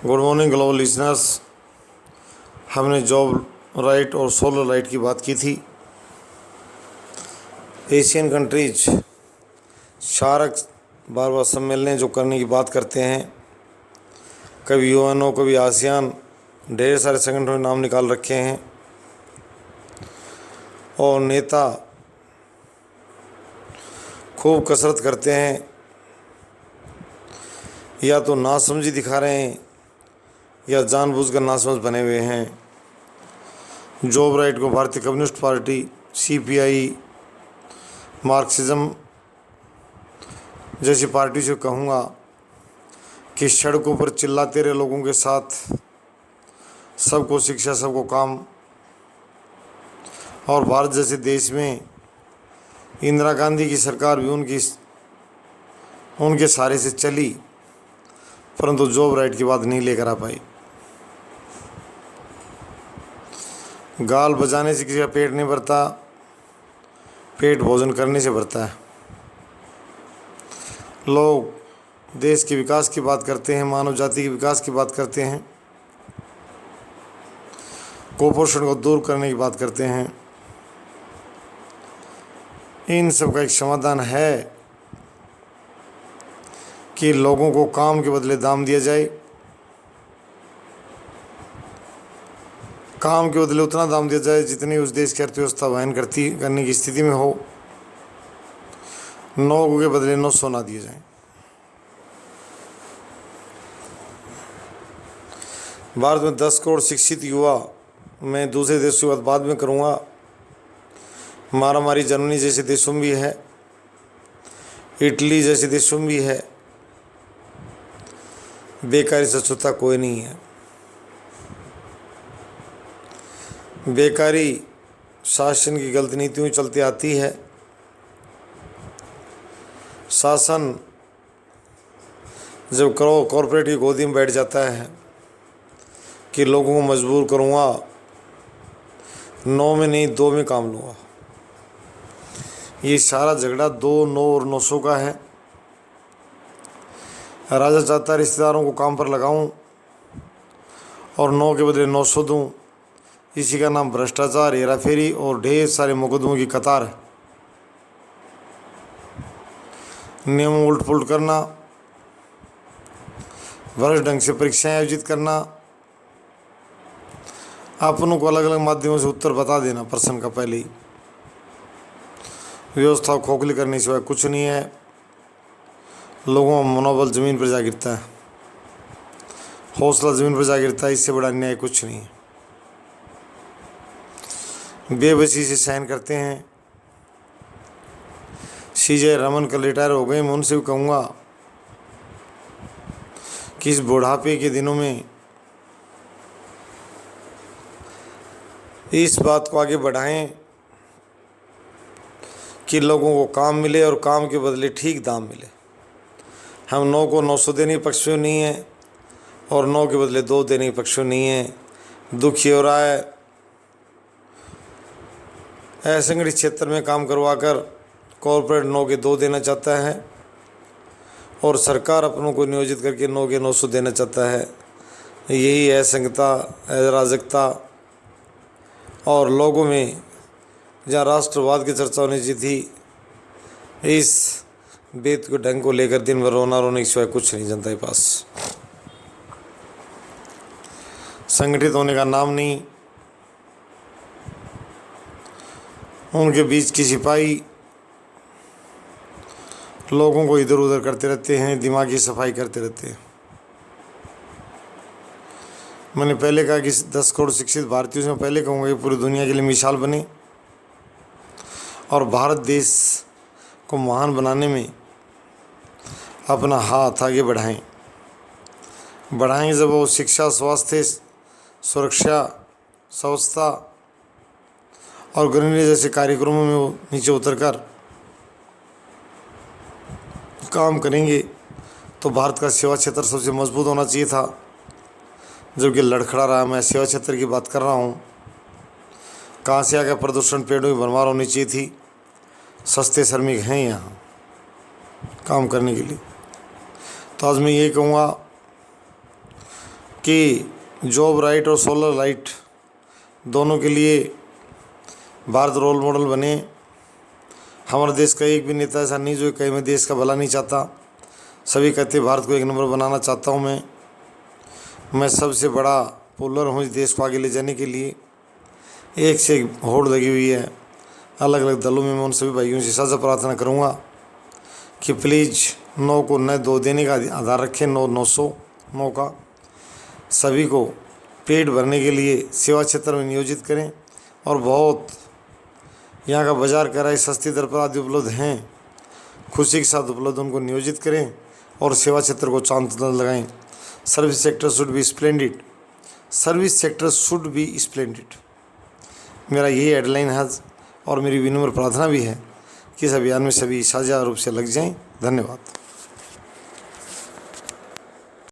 Good morning global listeners. हमने job right और solar right की बात की थी। एशियन कंट्रीज शारक बार बार सम्मेलन जो करने की बात करते हैं, कभी यूएनओ कभी आसियान, ढेर सारे संगठनों ने नाम निकाल रखे हैं और नेता खूब कसरत करते हैं, या तो नासमझी दिखा रहे हैं या जानबूझकर नासमझ बने हुए हैं। जॉब राइट को भारतीय कम्युनिस्ट पार्टी, सीपीआई, मार्क्सिज्म जैसी पार्टी से कहूँगा कि सड़कों पर चिल्लाते रहे लोगों के साथ, सबको शिक्षा सबको काम। और भारत जैसे देश में इंदिरा गांधी की सरकार भी उनके सहारे से चली, परंतु जॉब राइट की बात नहीं लेकर आ पाई। गाल बजाने से किसी का पेट नहीं भरता, पेट भोजन करने से भरता है। लोग देश के विकास की बात करते हैं, मानव जाति के विकास की बात करते हैं, कुपोषण को दूर करने की बात करते हैं। इन सब का एक समाधान है कि लोगों को काम के बदले दाम दिया जाए, काम के बदले उतना दाम दिया जाए जितनी उस देश की अर्थव्यवस्था वहन करने की स्थिति में हो। 9 के बदले 900 ना दिए जाएं। भारत में 10 करोड़ शिक्षित युवा, मैं दूसरे देशों की बात बाद में करूँगा, मारामारी जर्मनी जैसे देशों में भी है, इटली जैसे देशों में भी है। बेकारी से छूता कोई नहीं है। बेकारी शासन की गलत नीतियों चलती आती है। शासन जब कॉरपोरेट की गोदी में बैठ जाता है कि लोगों को मजबूर करूँगा, 9 में नहीं 2 में काम लूँगा, ये सारा झगड़ा 2, 9 और 900 का है। राजा चाहता है रिश्तेदारों को काम पर लगाऊं और 9 के बदले 900 दूं। इसी का नाम भ्रष्टाचार, हेराफेरी और ढेर सारे मुकदमों की कतार है। नियम उलट पुलट करना, भ्रष्ट ढंग से परीक्षाएं आयोजित करना, अपनों को अलग अलग माध्यमों से उत्तर बता देना प्रश्न का पहले ही, व्यवस्था को खोखली करने के सिवाय कुछ नहीं है। लोगों का मनोबल ज़मीन पर जा गिरता है, हौसला ज़मीन पर जा गिरता है। इससे बड़ा अन्याय कुछ नहीं है। बेबसी से सहन करते हैं। सीजे रमन कल रिटायर हो गए। मैं उनसे भी कहूँगा कि इस बुढ़ापे के दिनों में इस बात को आगे बढ़ाएं कि लोगों को काम मिले और काम के बदले ठीक दाम मिले। हम 9 को 900 देने के पक्ष में नहीं हैं और 9 के बदले 2 देने के पक्ष में नहीं हैं। दुखी हो रहा है, असंगठित क्षेत्र में काम करवाकर कॉरपोरेट 9 के 2 देना चाहता है और सरकार अपनों को नियोजित करके 9 के 900 देना चाहता है। यही असंगता, अराजकता और लोगों में जहाँ राष्ट्रवाद की चर्चा होनी चाहिए थी, इस बेत के ढंग को लेकर दिन भर रोना रोने के सिवाय कुछ नहीं जनता के पास। संगठित होने का नाम नहीं। उनके बीच की सिपाही लोगों को इधर उधर करते रहते हैं, दिमागी सफाई करते रहते हैं। मैंने पहले कहा कि 10 करोड़ शिक्षित भारतीयों से, मैं पहले कहूँगा कि पूरी दुनिया के लिए मिसाल बने और भारत देश को महान बनाने में अपना हाथ आगे बढ़ाएंगे। जब वो शिक्षा, स्वास्थ्य, सुरक्षा, स्वच्छता और गरीबी जैसे कार्यक्रमों में वो नीचे उतरकर काम करेंगे तो भारत का सेवा क्षेत्र सबसे मजबूत होना चाहिए था, जबकि लड़खड़ा रहा। मैं सेवा क्षेत्र की बात कर रहा हूँ। कहाँ से आ गया प्रदूषण? पेड़ों की भरमार होनी चाहिए थी। सस्ते श्रमिक हैं यहाँ काम करने के लिए। तो आज मैं ये कहूँगा कि जॉब राइट और सोलर लाइट दोनों के लिए भारत रोल मॉडल बने। हमारे देश का एक भी नेता ऐसा नहीं जो कहीं में देश का भला नहीं चाहता, सभी कहते भारत को एक नंबर बनाना चाहता हूँ मैं सबसे बड़ा पुलर हूँ इस देश को आगे ले जाने के लिए। एक से एक होड़ लगी हुई है अलग अलग दलों में। मैं उन सभी भाइयों से साझा प्रार्थना करूँगा कि प्लीज़ 9 को न 2 देने का आधार रखें, 9 का सभी को पेट भरने के लिए सेवा क्षेत्र में नियोजित करें। और बहुत यहाँ का बाजार किराए सस्ती दर पर आदि उपलब्ध हैं, खुशी के साथ उपलब्ध उनको नियोजित करें और सेवा क्षेत्र को चांद लगाएं। Service sector should be splendid, service sector should be splendid, मेरा यही हेडलाइन है और मेरी विनम्र प्रार्थना भी है कि इस अभियान में सभी साझा रूप से लग जाएं। धन्यवाद।